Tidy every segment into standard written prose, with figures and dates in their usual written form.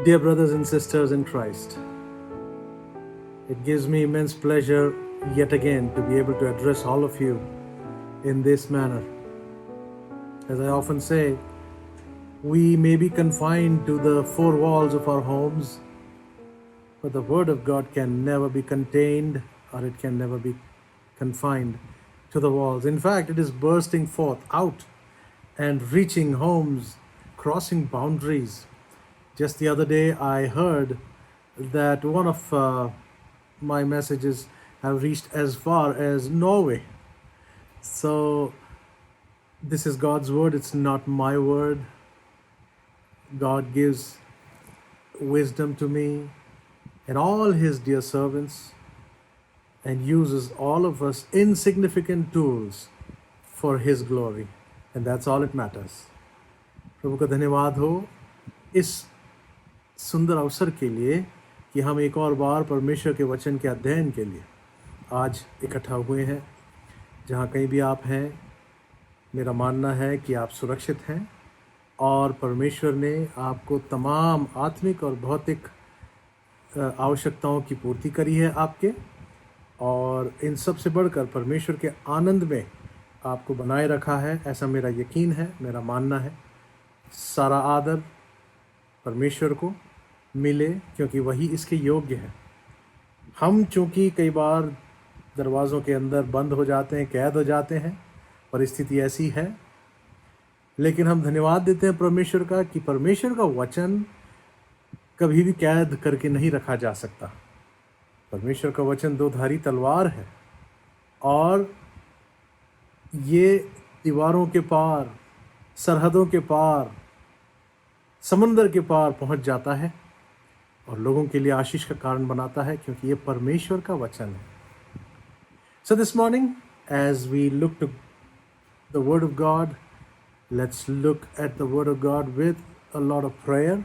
Dear brothers and sisters in Christ, it gives me immense pleasure yet again to be able to address all of you in this manner. As I often say, we may be confined to the four walls of our homes, but the Word of God can never be contained, or it can never be confined to the walls. In fact, it is bursting forth out and reaching homes, crossing boundaries. Just the other day, I heard that one of my messages have reached as far as Norway. So this is God's word, it's not my word. God gives wisdom to me and all his dear servants and uses all of us insignificant tools for his glory. And that's all it matters. प्रभु का धन्यवाद हो इस सुंदर अवसर के लिए कि हम एक और बार परमेश्वर के वचन के अध्ययन के लिए आज इकट्ठा हुए हैं। जहाँ कहीं भी आप हैं, मेरा मानना है कि आप सुरक्षित हैं और परमेश्वर ने आपको तमाम आत्मिक और भौतिक आवश्यकताओं की पूर्ति करी है आपके, और इन सब से बढ़कर परमेश्वर के आनंद में आपको बनाए रखा है, ऐसा मेरा यकीन है, मेरा मानना है। सारा आदर परमेश्वर को मिले क्योंकि वही इसके योग्य है। हम चूँकि कई बार दरवाज़ों के अंदर बंद हो जाते हैं, कैद हो जाते हैं, परिस्थिति ऐसी है, लेकिन हम धन्यवाद देते हैं परमेश्वर का कि परमेश्वर का वचन कभी भी कैद करके नहीं रखा जा सकता। परमेश्वर का वचन दो धारी तलवार है और ये दीवारों के पार, सरहदों के पार, समंदर के पार पहुंच जाता है और लोगों के लिए आशीष का कारण बनाता है क्योंकि ये परमेश्वर का वचन है। So this morning, as we look to the Word of God, let's look at the Word of God with a lot of prayer,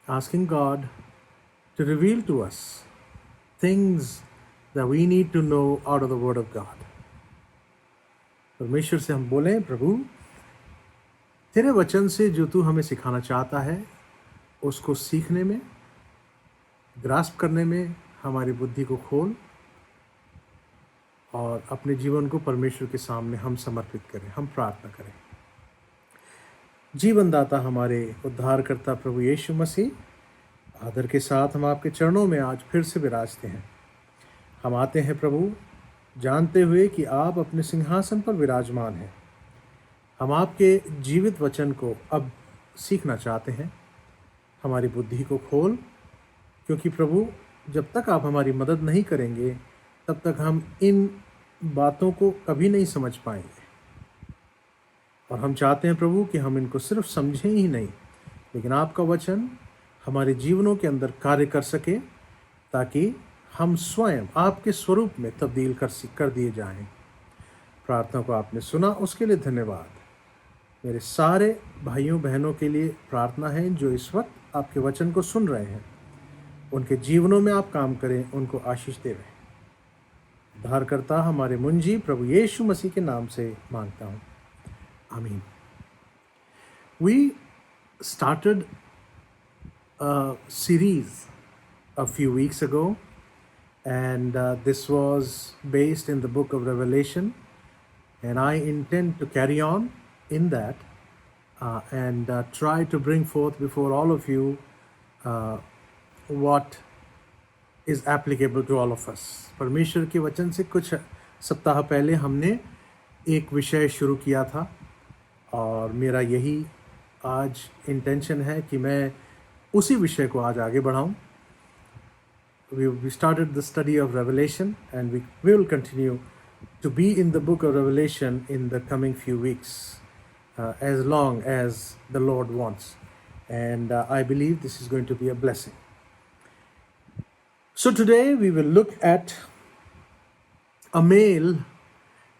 asking God to reveal to us things that we need to know out of the Word of God. परमेश्वर से हम बोलें, प्रभु तेरे वचन से जो तू हमें सिखाना चाहता है उसको सीखने में, ग्रास्प करने में हमारी बुद्धि को खोल और अपने जीवन को परमेश्वर के सामने हम समर्पित करें। हम प्रार्थना करें। जीवनदाता हमारे उद्धारकर्ता प्रभु यीशु मसीह, आदर के साथ हम आपके चरणों में आज फिर से विराजते हैं। हम आते हैं प्रभु जानते हुए कि आप अपने सिंहासन पर विराजमान हैं। हम आपके जीवित वचन को अब सीखना चाहते हैं। हमारी बुद्धि को खोल, क्योंकि प्रभु जब तक आप हमारी मदद नहीं करेंगे तब तक हम इन बातों को कभी नहीं समझ पाएंगे। और हम चाहते हैं प्रभु कि हम इनको सिर्फ समझें ही नहीं, लेकिन आपका वचन हमारे जीवनों के अंदर कार्य कर सके ताकि हम स्वयं आपके स्वरूप में तब्दील कर दिए जाएं। प्रार्थना को आपने सुना, उसके लिए धन्यवाद। मेरे सारे भाइयों बहनों के लिए प्रार्थना है जो इस वक्त आपके वचन को सुन रहे हैं, उनके जीवनों में आप काम करें, उनको आशीष देवें। उद्धारकर्ता हमारे मुंजी प्रभु यीशु मसीह के नाम से मांगता हूँ, आमीन। We started a series a few weeks ago, and this was based in the book of Revelation, and I intend to carry on in that and try to bring forth before all of you what is applicable to all of us. परमेश्वर के वचन से कुछ सप्ताह पहले हमने एक विषय शुरू किया था और मेरा यही आज इंटेंशन है कि मैं उसी विषय को आज आगे बढ़ाऊं। We started the study of Revelation and we will continue to be in the book of Revelation in the coming few weeks, as long as the Lord wants. And I believe this is going to be a blessing. So today we will look at a mail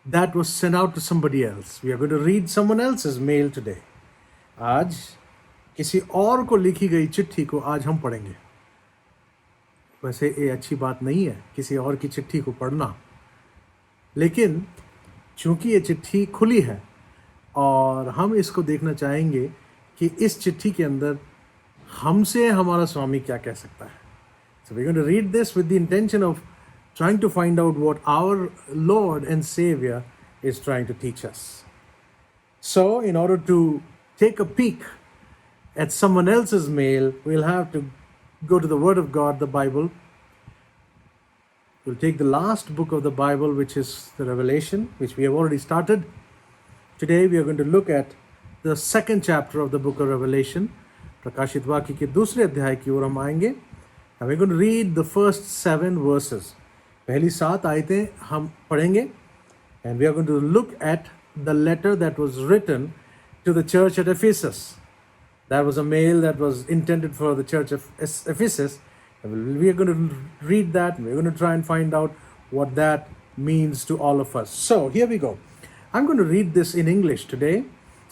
that was sent out to somebody else. We are going to read someone else's mail today. आज किसी और को लिखी गई चिट्ठी को आज हम पढ़ेंगे। वैसे ये अच्छी बात नहीं है किसी और की चिट्ठी को पढ़ना, लेकिन चूंकि ये चिट्ठी खुली है और हम इसको देखना चाहेंगे कि इस चिट्ठी के अंदर हमसे हमारा स्वामी क्या कह सकता है. So we're going to read this with the intention of trying to find out what our Lord and Savior is trying to teach us. So in order to take a peek at someone else's mail, we'll have to go to the Word of God, the Bible. We'll take the last book of the Bible, which is the Revelation, which we have already started. Today we are going to look at the second chapter of the book of Revelation. प्रकाशित वाक्य के दूसरे अध्याय की ओर हम आएंगे. And we're going to read the first 7 verses. पहली 7 आयतें हम पढ़ेंगे. And we are going to look at the letter that was written to the church at Ephesus. That was a mail that was intended for the church of Ephesus. And we are going to read that. And we're going to try and find out what that means to all of us. So here we go. I'm going to read this in English today.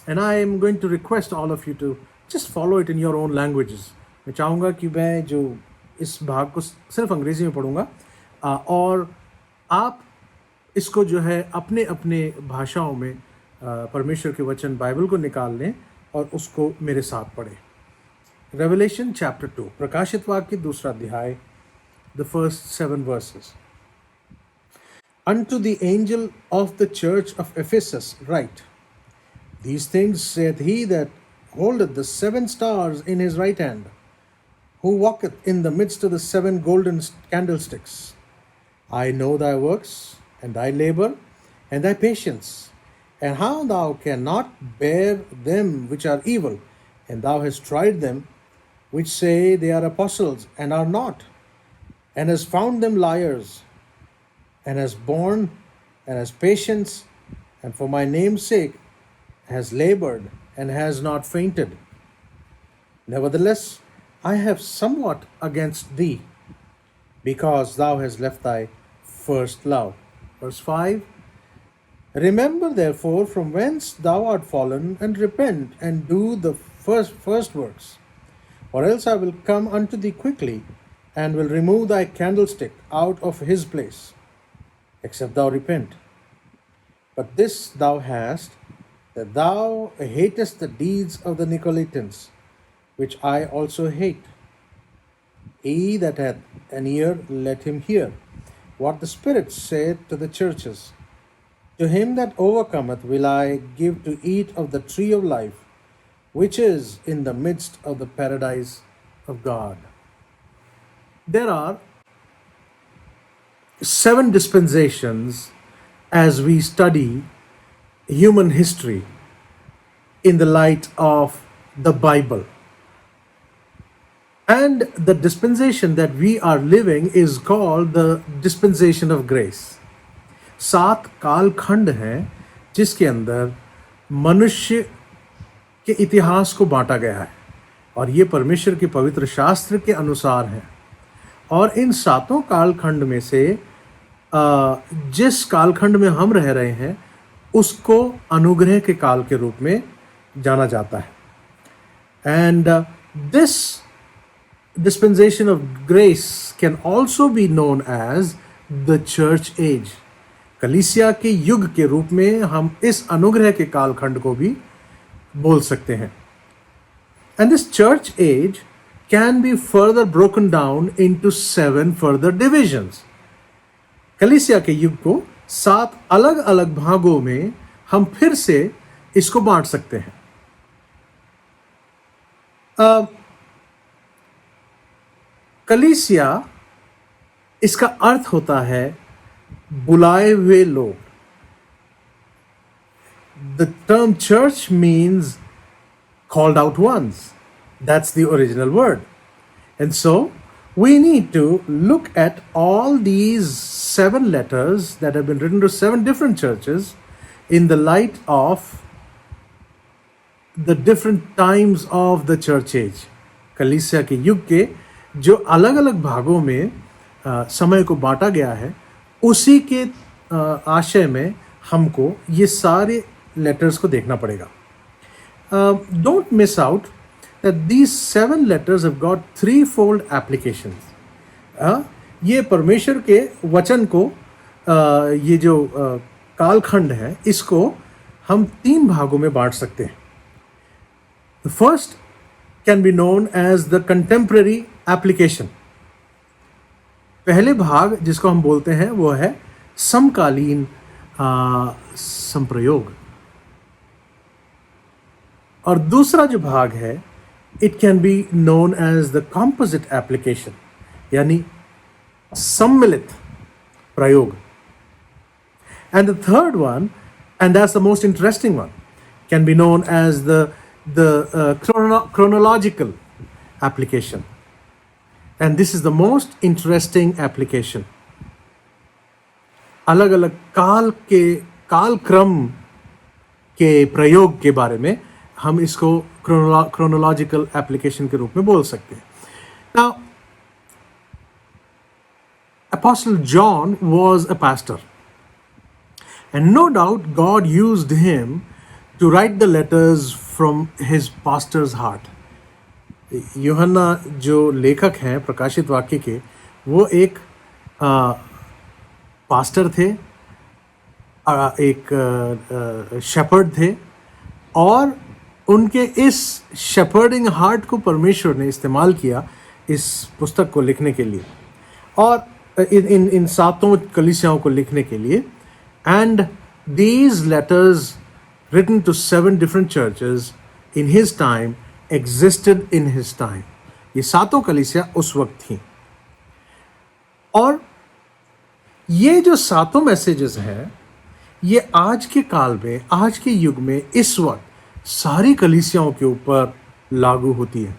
And I am going to request all of you to just follow it in your own languages. मैं चाहूँगा कि मैं जो इस भाग को सिर्फ अंग्रेज़ी में पढ़ूँगा और आप इसको जो है अपने अपने भाषाओं में परमेश्वर के वचन बाइबल को निकाल लें और उसको मेरे साथ पढ़ें. Revelation chapter 2, प्रकाशित वाक्य दूसरा अध्याय, the first 7 verses. Unto the angel of the church of Ephesus write, These things saith he that holdeth the 7 stars in his right hand, who walketh in the midst of the 7 golden candlesticks. I know thy works, and thy labor, and thy patience, and how thou cannot bear them which are evil, and thou hast tried them which say they are apostles, and are not, and hast found them liars, and hast borne, and hast patience, and for my name's sake has labored, and has not fainted. Nevertheless, I have somewhat against thee, because thou hast left thy first love. Verse 5. Remember therefore from whence thou art fallen, and repent, and do the first works. Or else I will come unto thee quickly, and will remove thy candlestick out of his place, except thou repent. But this thou hast, that thou hatest the deeds of the Nicolaitans, which I also hate. He that hath an ear, let him hear what the Spirit saith to the churches. To him that overcometh will I give to eat of the tree of life, which is in the midst of the paradise of God. There are 7 dispensations as we study human history in the light of the Bible. And the dispensation that we are living is called the dispensation of grace. 7 कालखंड हैं जिसके अंदर मनुष्य के इतिहास को बांटा गया है और ये परमेश्वर के पवित्र शास्त्र के अनुसार हैं. और इन 7 कालखंड में से जिस कालखंड में हम रह रहे हैं उसको अनुग्रह के काल के रूप में जाना जाता है. And this dispensation of grace can also be known as the church age. कलीसिया के युग के रूप में हम इस अनुग्रह के कालखंड को भी बोल सकते हैं. And this church age can be further broken down into 7 further divisions. कलीसिया के युग को 7 अलग अलग भागों में हम फिर से इसको बांट सकते हैं. कलीसिया इसका अर्थ होता है बुलाए हुए लोग. The term church means called out ones. That's the original word. And so we need to look at all these 7 letters that have been written to 7 different churches in the light of the different times of the church age. कलीसिया के युग के जो अलग अलग भागों में समय को बांटा गया है उसी के आशय में हमको ये सारे लेटर्स को देखना पड़ेगा. Don't miss out that these 7 letters have got 3-fold applications. ये परमेश्वर के वचन को ये जो कालखंड है इसको हम 3 भागों में बांट सकते हैं. The first can be known as the contemporary application. पहले भाग जिसको हम बोलते हैं वो है समकालीन संप्रयोग, और दूसरा जो भाग है it can be known as the composite application, यानी सम्मिलित प्रयोग. And the third one, and that's the most interesting one, can be known as the chronological application. And this is the most interesting application. अलग अलग कालक्रम के प्रयोग के बारे में हम इसको chronological application के रूप में बोल सकते हैं. Now, Apostle John was a pastor, and no doubt God used him to write the letters from his pastor's heart. यूहन्ना जो लेखक हैं प्रकाशित वाक्य के, वो एक पास्टर थे, एक शेपर्ड थे, और उनके इस शेपर्डिंग हार्ट को परमेश्वर ने इस्तेमाल किया इस पुस्तक को लिखने के लिए, और इन सातों कलीसियाओं को लिखने के लिए. And these letters written to 7 different churches in his time existed in his time. ये सातों कलीसिया उस वक्त थी, और ये जो सातों मैसेजेस हैं ये आज के काल में, आज के युग में, इस वक्त सारी कलीसियाओं के ऊपर लागू होती है.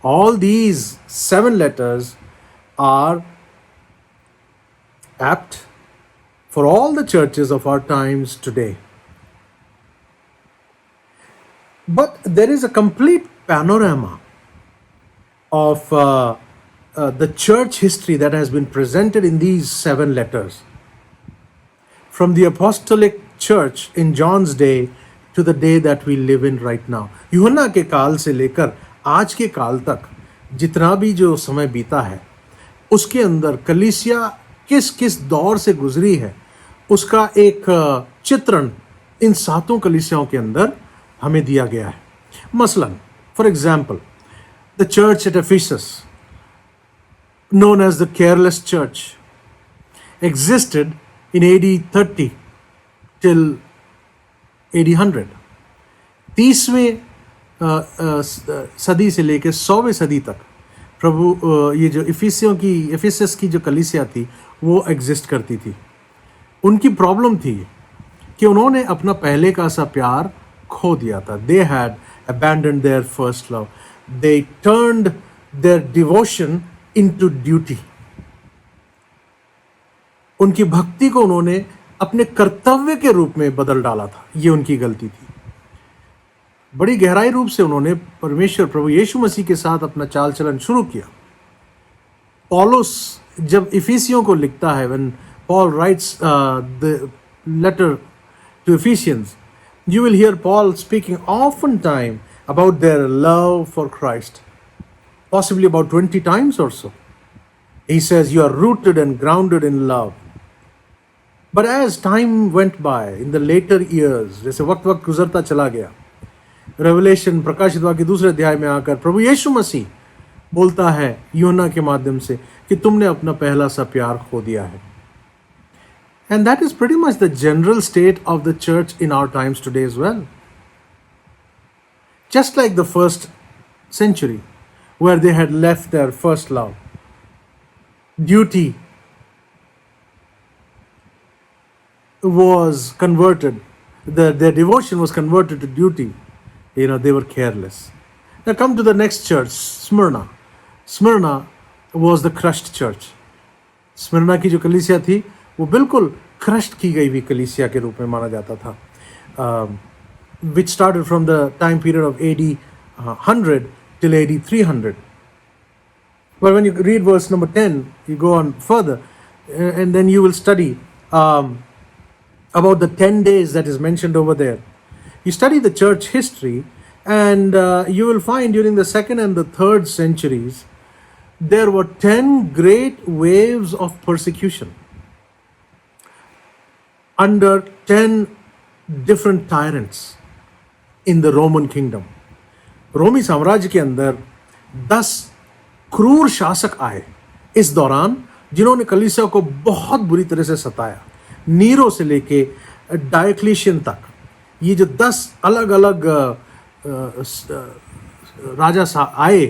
All these 7 letters are apt for all the churches of our times today. But there is a complete panorama of the church history that has been presented in these 7 letters. From the apostolic church in John's day to the day that we live in right now. यूहन्ना के काल से लेकर आज के काल तक जितना भी जो समय बीता है, उसके अंदर कलीसिया किस किस दौर से गुजरी है, उसका एक चित्रण इन सातों कलीसियाओं के अंदर हमें दिया गया है. मसलन, for example, the church at Ephesus, known as the careless church, existed in AD 30 till AD 100. 30वीं सदी से लेकर 100वीं सदी तक प्रभु ये जो एफिसस की जो कलीसिया थी वो एग्जिस्ट करती थी. उनकी प्रॉब्लम थी कि उन्होंने अपना पहले का सा प्यार खो दिया था. They had abandoned their first love. They turned their devotion into duty. उनकी भक्ति को उन्होंने अपने कर्तव्य के रूप में बदल डाला था. ये उनकी गलती थी. बड़ी गहराई रूप से उन्होंने परमेश्वर प्रभु यीशु मसीह के साथ अपना चाल चलन शुरू किया. पौलुस जब इफिसियों को लिखता है, when Paul writes the letter to Ephesians, you will hear Paul speaking oftentimes about their love for Christ, possibly about 20 times or so. He says, you are rooted and grounded in love. But as time went by, in the later years, जैसे वक्त गुजरता चला गया, revelation प्रकाशित वाक्य दूसरे अध्याय में आकर प्रभु यीशु मसीह बोलता है यूहन्ना के माध्यम से कि तुमने अपना पहला सा प्यार खो दिया है. And that is pretty much the general state of the church in our times today as well. Just like the first century, where they had left their first love, duty was converted, their devotion was converted to duty. They were careless. Now come to the next church, Smyrna. Smyrna was the crushed church. Smyrna की जो कलीसिया थी वो बिल्कुल crushed की गई हुई कलीसिया के रूप में माना जाता था, which started from the time period of AD 100 till AD 300. But when you read verse number 10, you go on further, and then you will study about the 10 days that is mentioned over there. You study the church history, and you will find during the 2nd and the 3rd centuries, there were 10 great waves of persecution under 10 different tyrants in the Roman kingdom. रोमी साम्राज्य के अंदर 10 क्रूर शासक आए इस दौरान, जिन्होंने कलीसिया को बहुत बुरी तरह से सताया। नीरो से लेके डायोक्लेशियन तक ये जो 10 अलग अलग राजा आए,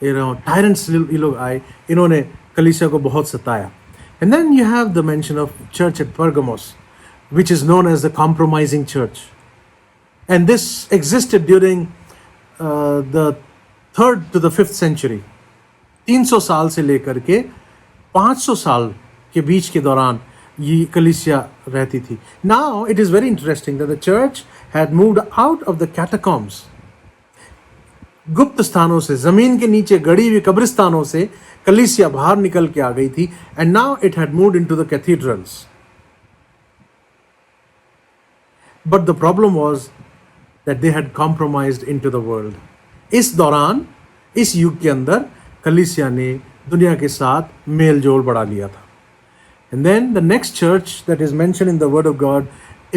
टायरेंट्स ये लोग आए, इन्होंने कलीसिया को बहुत सताया। And then you have the mention of church at Pergamos, which is known as the compromising church. And this existed during the 3rd to the 5th century. 300 साल से लेकर के 500 साल के बीच के दौरान ये कलीसिया रहती थी। Now it is very interesting that the church had moved out of the catacombs. गुप्त स्थानों से, जमीन के नीचे गड़ी हुई कब्रिस्तानों से कलीसिया बाहर निकल के आ गई थी। And now it had moved into the cathedrals. But the problem was that they had compromised into the world. इस दौरान, इस युग के अंदर कलीसिया ने दुनिया के साथ मेल जोल बढ़ा लिया था। And then the next church that is mentioned in the word of God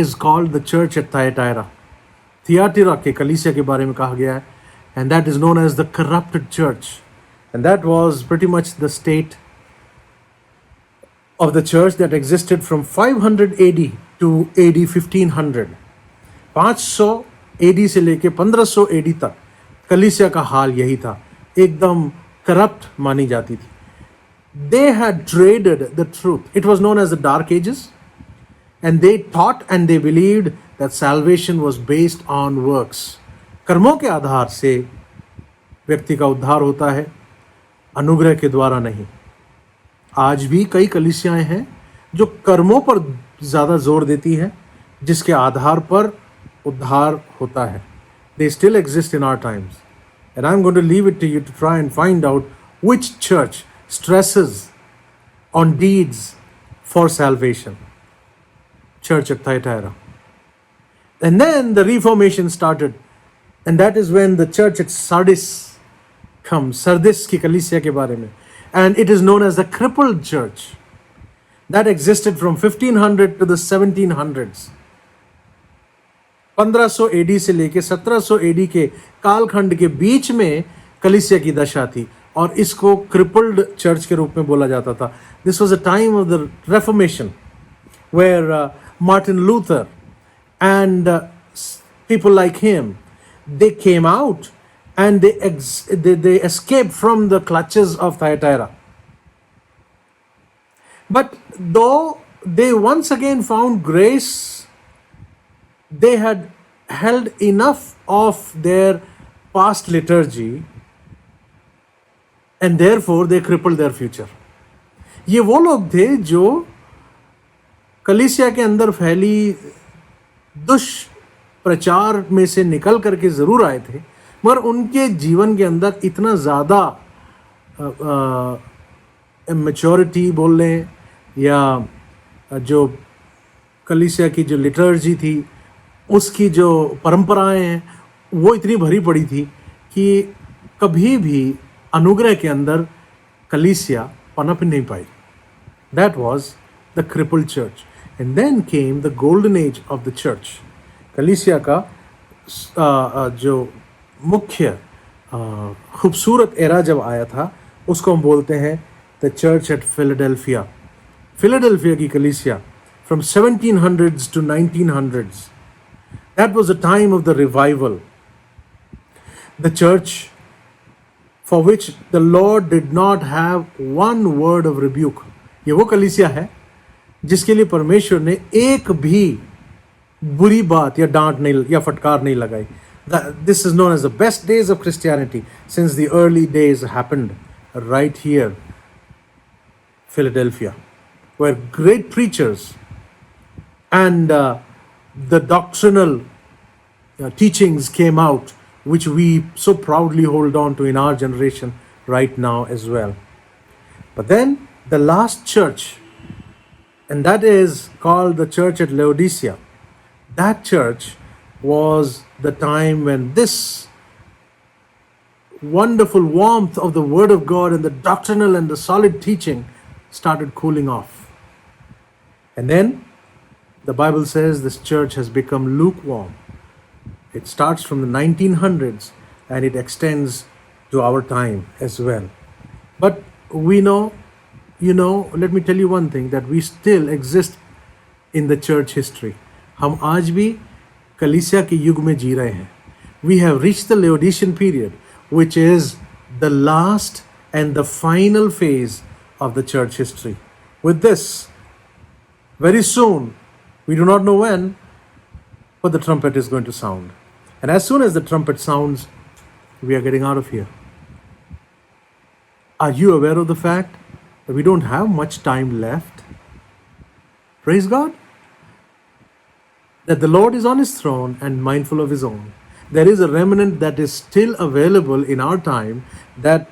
is called the church at Thyatira. थियाटिरा के कलीसिया के बारे में कहा गया है, and that is known as the corrupted church. And that was pretty much the state of the church that existed from 500 AD to AD 1500. 500 AD से लेके 1500 AD तक कलीसिया का हाल यही था, एकदम करप्ट मानी जाती थी। They had traded the truth. It was known as the Dark Ages, and they taught and they believed that salvation was based on works. कर्मों के आधार से व्यक्ति का उद्धार होता है, अनुग्रह के द्वारा नहीं। आज भी कई कलीसियाएं हैं जो कर्मों पर ज़्यादा जोर देती हैं, जिसके आधार पर उद्धार होता है। They still exist in our times. And I'm going to leave it to you to try and find out which church stresses on deeds for salvation. Church at Thyatira. And then the Reformation started. And that is when the church at Sardis comes. Sardis की कलीसिया के बारे में. And it is known as the crippled church. That existed from 1500 to the 1700s. 1500 AD से लेके 1700 AD के कालखंड के बीच में कलीसिया की दशा थी, और इसको क्रिपल्ड चर्च के रूप में बोला जाता था। This was a time of the Reformation where Martin Luther and people like him, they came out and they escaped from the clutches of Thyatira. But though they once again found grace, they had held enough of their past liturgy and therefore they crippled their future. ये वो लोग थे जो कलीसिया के अंदर फैली दुष्प्रचार में से निकल करके ज़रूर आए थे, मगर उनके जीवन के अंदर इतना ज़्यादा मैच्योरिटी बोल लें, या जो कलीसिया की जो लिटर्जी थी उसकी जो परंपराएं हैं वो इतनी भरी पड़ी थी कि कभी भी अनुग्रह के अंदर कलीसिया पनप नहीं पाई। That was the crippled church. And then came the golden age of the church. कलीसिया का जो मुख्य खूबसूरत एरा जब आया था, उसको हम बोलते हैं the church at Philadelphia. Philadelphia की कलीसिया from 1700s to 1900s. That was the time of the revival. The church for which the Lord did not have one word of rebuke. ये वो कलीसिया है जिसके लिए परमेश्वर ने एक भी बुरी बात या डांट नहीं या फटकार नहीं लगाई। This is known as the best days of Christianity since the early days happened right here, Philadelphia, where great preachers and the doctrinal teachings came out, which we so proudly hold on to in our generation right now as well. But then the last church, and that is called the church at Laodicea. That church was the time when this wonderful warmth of the Word of God and the doctrinal and the solid teaching started cooling off. And then the Bible says this church has become lukewarm. It starts from the 1900s, and it extends to our time as well. But we know, let me tell you one thing, that we still exist in the church history. हम आज भी कलीसिया के युग में जी रहे हैं. We have reached the Laodicean period, which is the last and the final phase of the church history. With this, very soon, we do not know when, but the trumpet is going to sound. And as soon as the trumpet sounds, we are getting out of here. Are you aware of the fact that we don't have much time left? Praise God. That the Lord is on his throne and mindful of his own. There is a remnant that is still available in our time that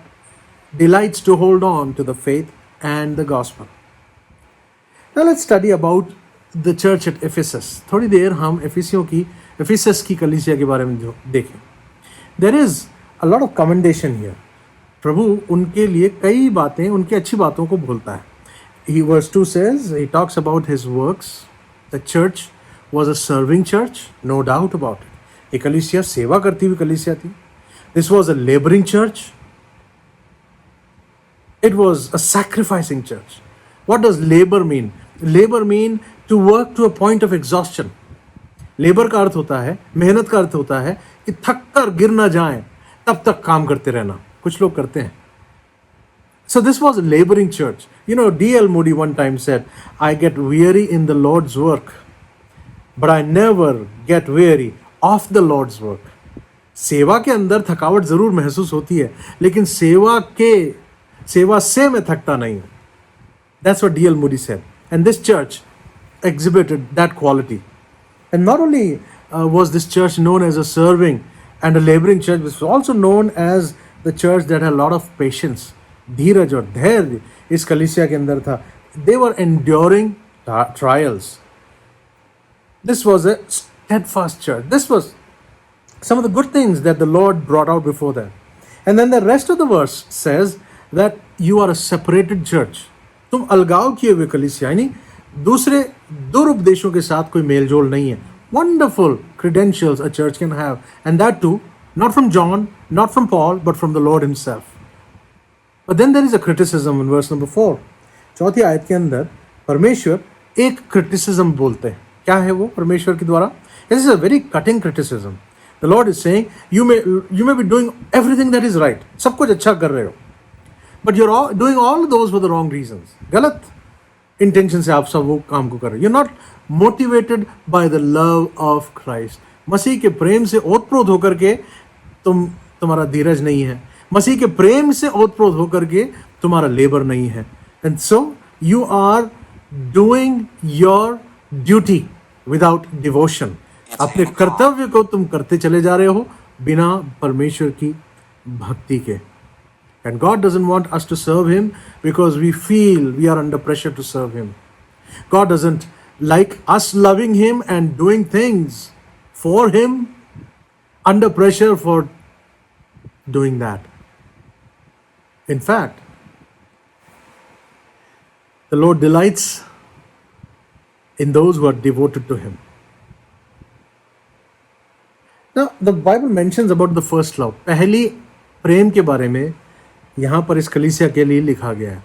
delights to hold on to the faith and the gospel. Now let's study about the church at Ephesus. थोड़ी देर हम Ephesus की कलीसिया के बारे में देखें. There is a lot of commendation here. प्रभु उनके लिए कई बातें, उनकी अच्छी बातों को बोलता है. Verse 2 says, he talks about his works. The church was a serving church, no doubt about it. एक कलीसिया सेवा करती हुई कलीसिया थी. This was a laboring church. It was a sacrificing church. What does labor mean? Labor mean to work to a point of exhaustion. Labour का अर्थ होता है, मेहनत का अर्थ होता है कि थक कर गिर ना जाएं, तब तक काम करते रहना. कुछ लोग करते हैं. So this was a laboring church. D.L. Moody one time said, I get weary in the Lord's work, but I never get weary of the Lord's work. सेवा के अंदर थकावट जरूर महसूस होती है, लेकिन सेवा से मैं थकता नहीं हूं. That's what D.L. Moody said. And this church exhibited that quality. And not only was this church known as a serving and a laboring church, it was also known as the church that had a lot of patience. धीरज और धैर्य इस कलीसिया के अंदर था. They were enduring trials. This was a steadfast church. This was some of the good things that the Lord brought out before them. And then the rest of the verse says that you are a separated church. तुम अलगाव किए हुए कलीसिया, यानी दूसरे दुरुपदेशों के साथ कोई मेलजोल नहीं है. Wonderful credentials a church can have, and that too not from John, not from Paul, but from the Lord himself. But then there is a criticism in verse number 4. चौथी आयत के अंदर परमेश्वर एक criticism बोलते हैं. क्या है वो परमेश्वर के द्वारा? This is a very cutting criticism. The Lord is saying, you may be doing everything that is right. सब कुछ अच्छा कर रहे हो, but you're doing all of those for the wrong reasons. गलत intention से आप सब वो काम को कर रहे हो. You're not motivated by the love of Christ. मसीह के प्रेम से ओतप्रोत होकर के तुम्हारा धीरज नहीं है. मसीह के प्रेम से ओतप्रोत होकर के तुम्हारा लेबर नहीं है. And so you are doing your duty without devotion. अपने कर्तव्य को तुम करते चले जा रहे हो बिना परमेश्वर की भक्ति के. And God doesn't want us to serve him because we feel we are under pressure to serve him. God doesn't like us loving him and doing things for him under pressure for doing that. In fact, the Lord delights in those who are devoted to him. Now, the Bible mentions about the first love. पहली प्रेम के बारे में यहाँ पर इस कलीसिया के लिए लिखा गया है.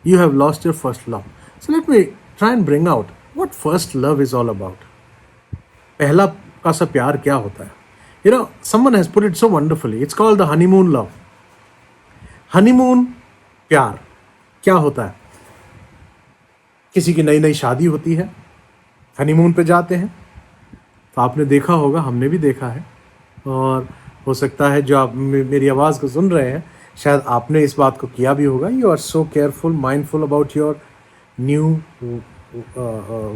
You have lost your first love. So let me try and bring out what first love is all about. पहला का सा प्यार क्या होता है? Someone has put it so wonderfully. It's called the honeymoon love. Honeymoon प्यार क्या होता है? किसी की नई नई शादी होती है, हनीमून पे जाते हैं. तो आपने देखा होगा, हमने भी देखा है, और हो सकता है जो आप मेरी आवाज़ को सुन रहे हैं शायद आपने इस बात को किया भी होगा. You are so careful, mindful about your new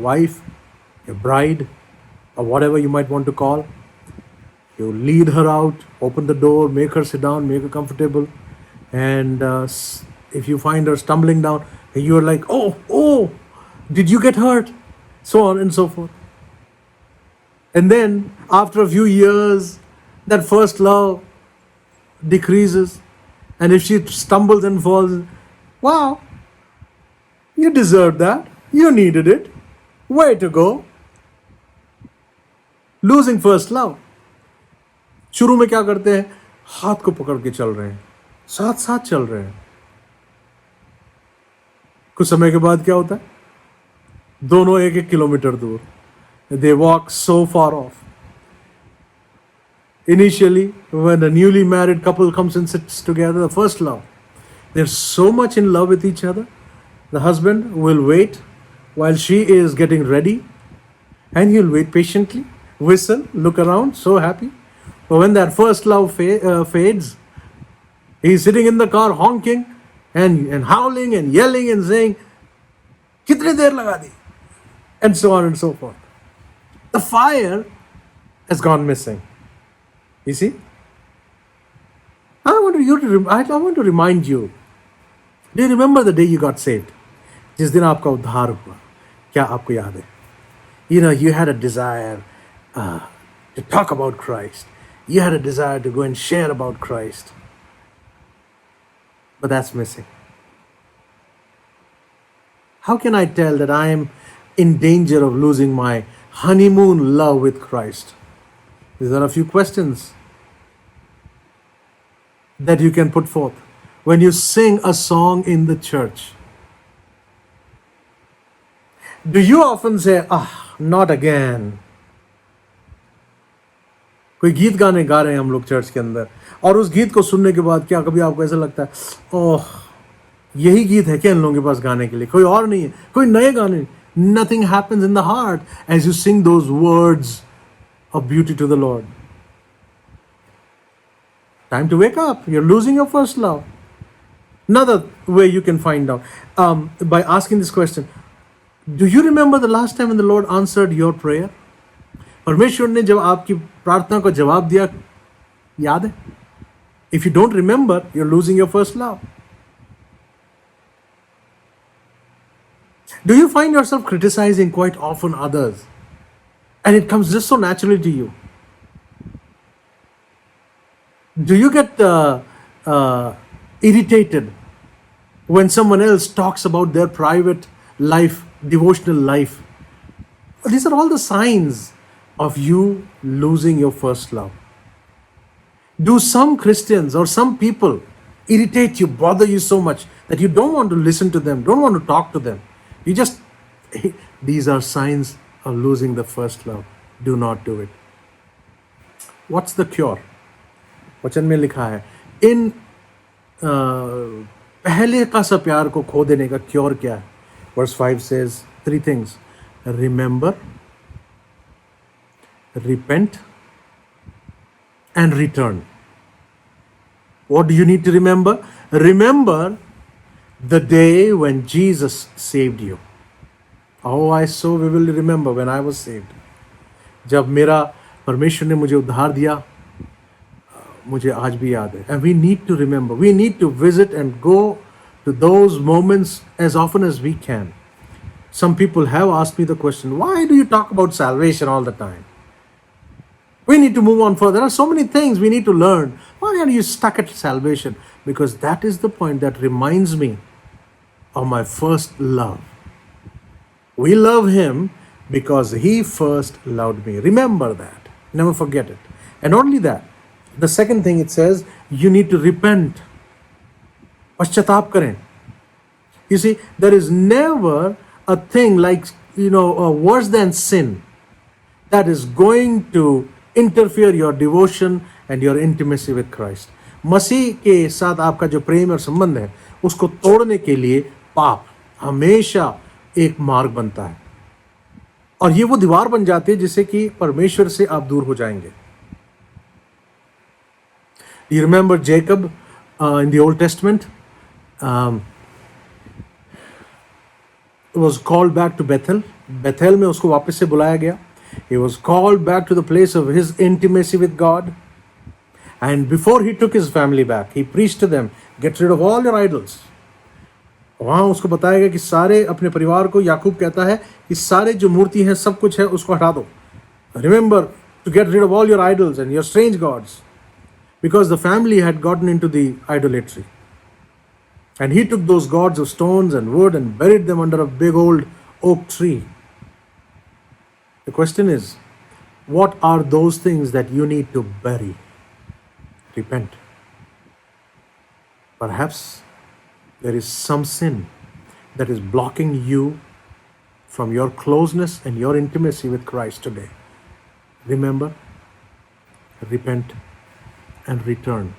wife, your bride, or whatever you might want to call. You lead her out, open the door, make her sit down, make her comfortable, and if you find her stumbling down, you are like, oh, did you get hurt? So on and so forth. And then after a few years, that first love decreases, and if she stumbles and falls, wow, you deserved that, you needed it, way to go. Losing first love. शुरू में क्या करते हैं? हाथ को पकड़ के चल रहे हैं, साथ साथ चल रहे हैं। कुछ समय के बाद क्या होता है, दोनों 1-1 किलोमीटर दूर. They walk so far off. Initially, when a newly married couple comes and sits together, the first love, they're so much in love with each other. The husband will wait while she is getting ready, and he'll wait patiently, whistle, look around, so happy. But when that first love fades, he's sitting in the car honking and howling and yelling and saying, "Kitne der laga di?" and so on and so forth. The fire has gone missing. You see? I want to remind you. Do you remember the day you got saved? जिस दिन आपका उद्धार हुआ, क्या आपको याद है? You had a desire to talk about Christ. You had a desire to go and share about Christ. But that's missing. How can I tell that I am in danger of losing my honeymoon love with Christ? These are a few questions that you can put forth when you sing a song in the church. Do you often say, not again? कोई गीत गाने गा रहे हैं हम लोग church के अंदर, और उस गीत को सुनने के बाद क्या कभी आपको ऐसा लगता है, ओह यही गीत है क्या इन लोगों के पास गाने के लिए, कोई और नहीं है, कोई नए गाने? Nothing happens in the heart as you sing those words of beauty to the Lord. Time to wake up. You're losing your first love. Another way you can find out by asking this question: do you remember the last time when the Lord answered your prayer? परमेश्वर ने जब आपकी प्रार्थना को जवाब दिया, याद है? If you don't remember, you're losing your first love. Do you find yourself criticizing quite often others, and it comes just so naturally to you? Do you get irritated when someone else talks about their private life, devotional life? These are all the signs of you losing your first love. Do some Christians or some people irritate you, bother you so much that you don't want to listen to them, don't want to talk to them? You just, these are signs of losing the first love. Do not do it. What's the cure? वचन में लिखा है, इन पहले का सा प्यार को खो देने का क्योर क्या है? Verse 5 says 3 things: remember, repent, and return. What do you need to remember? Remember the day when Jesus saved you. Oh, I so vividly remember when I was saved. जब मेरा परमेश्वर ने मुझे उद्धार दिया, मुझे आज भी याद है. And we need to remember. We need to visit and go to those moments as often as we can. Some people have asked me the question, why do you talk about salvation all the time? We need to move on further. There are so many things we need to learn. Why are you stuck at salvation? Because that is the point that reminds me of my first love. We love Him because He first loved me. Remember that. Never forget it. And not only that, the second thing it says, you need to repent. पश्चाताप करें. You see, there is never a thing like, worse than sin that is going to interfere your devotion and your intimacy with Christ. मसीह के साथ आपका जो प्रेम और संबंध है, उसको तोड़ने के लिए पाप हमेशा एक मार्ग बनता है, और ये वो दीवार बन जाती है जिससे कि परमेश्वर से आप दूर हो जाएंगे. You remember Jacob in the Old Testament was called back to Bethel. Bethel में उसको वापस से बुलाया गया. He was called back to the place of his intimacy with God. And before he took his family back, he preached to them, get rid of all your idols. वहाँ उसको बताया गया कि सारे अपने परिवार को, याकूब कहता है कि सारे जो मूर्ति हैं, सब कुछ है, उसको हटा दो. Remember to get rid of all your idols and your strange gods. Because the family had gotten into the idolatry. And he took those gods of stones and wood and buried them under a big old oak tree. The question is, what are those things that you need to bury? Repent. Perhaps there is some sin that is blocking you from your closeness and your intimacy with Christ today. Remember, repent and return.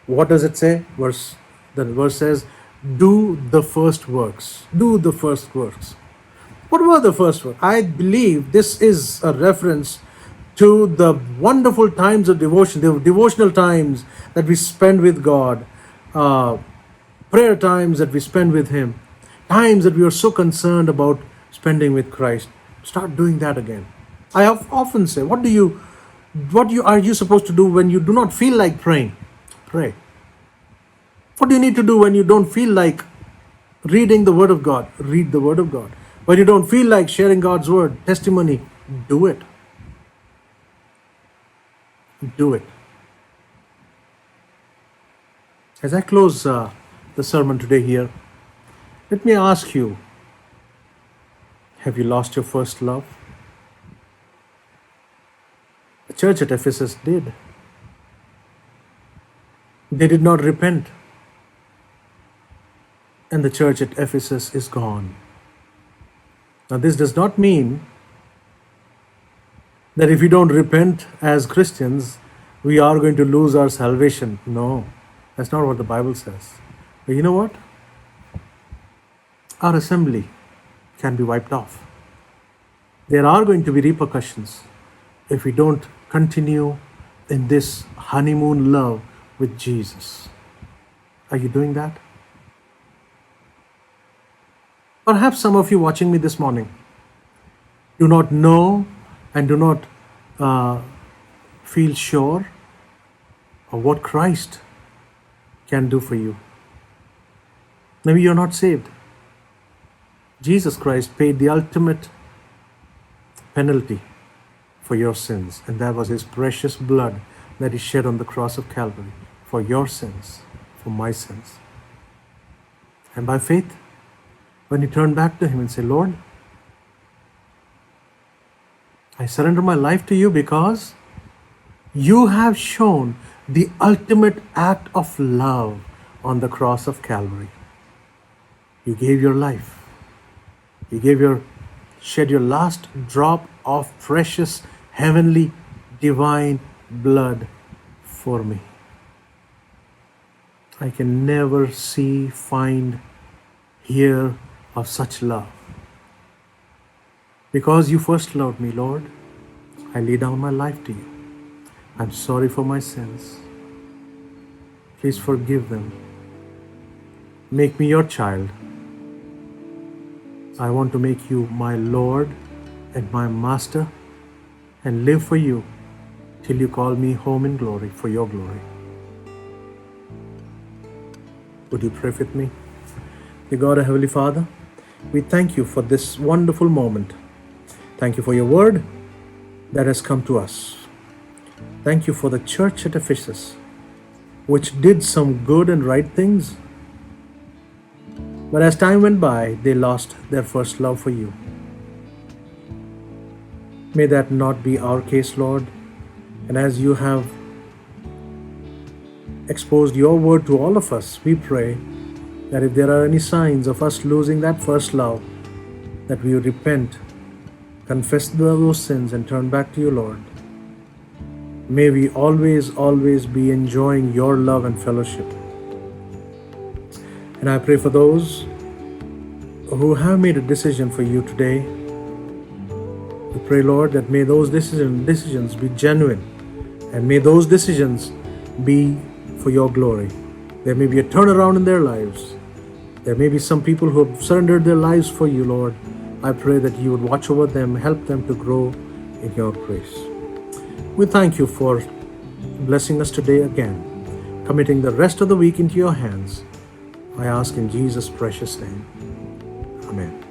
What does it say? The verse says, do the first works. Do the first works. What were the first works? I believe this is a reference to the wonderful times of devotion, the devotional times that we spend with God, prayer times that we spend with Him, times that we are so concerned about spending with Christ. Start doing that again. I have often say, what are you supposed to do when you do not feel like praying? Pray. What do you need to do when you don't feel like reading the Word of God? Read the Word of God. When you don't feel like sharing God's Word, testimony, do it. Do it. As I close the sermon today here, let me ask you, have you lost your first love? The church at Ephesus did. They did not repent. And the church at Ephesus is gone. Now, this does not mean that if we don't repent as Christians, we are going to lose our salvation. No, that's not what the Bible says. But you know what? Our assembly can be wiped off. There are going to be repercussions if we don't continue in this honeymoon love with Jesus. Are you doing that? Perhaps some of you watching me this morning do not know and do not feel sure of what Christ can do for you. Maybe you're not saved. Jesus Christ paid the ultimate penalty for your sins, and that was His precious blood that He shed on the cross of Calvary for your sins, for my sins. And by faith, when you turn back to Him and say, Lord, I surrender my life to you because you have shown the ultimate act of love on the cross of Calvary. You gave your life. You shed your last drop of precious, heavenly, divine blood for me. I can never find, hear of such love. Because you first loved me, Lord, I lay down my life to you. I'm sorry for my sins. Please forgive them. Make me your child. I want to make you my Lord and my Master and live for you till you call me home in glory, for your glory. Would you pray with me? Dear God, our Heavenly Father, we thank you for this wonderful moment. Thank you for your word that has come to us. Thank you for the church at Ephesus, which did some good and right things. But as time went by, they lost their first love for you. May that not be our case, Lord. And as you have exposed your word to all of us, we pray that if there are any signs of us losing that first love, that we repent, confess those sins, and turn back to you, Lord. May we always be enjoying your love and fellowship. And I pray for those who have made a decision for you today. We pray, Lord, that may those decisions be genuine, and may those decisions be for your glory. There may be a turnaround in their lives. There may be some people who have surrendered their lives for you, Lord. I pray that you would watch over them, help them to grow in your grace. We thank you for blessing us today again, committing the rest of the week into your hands. I ask in Jesus' precious name. Amen.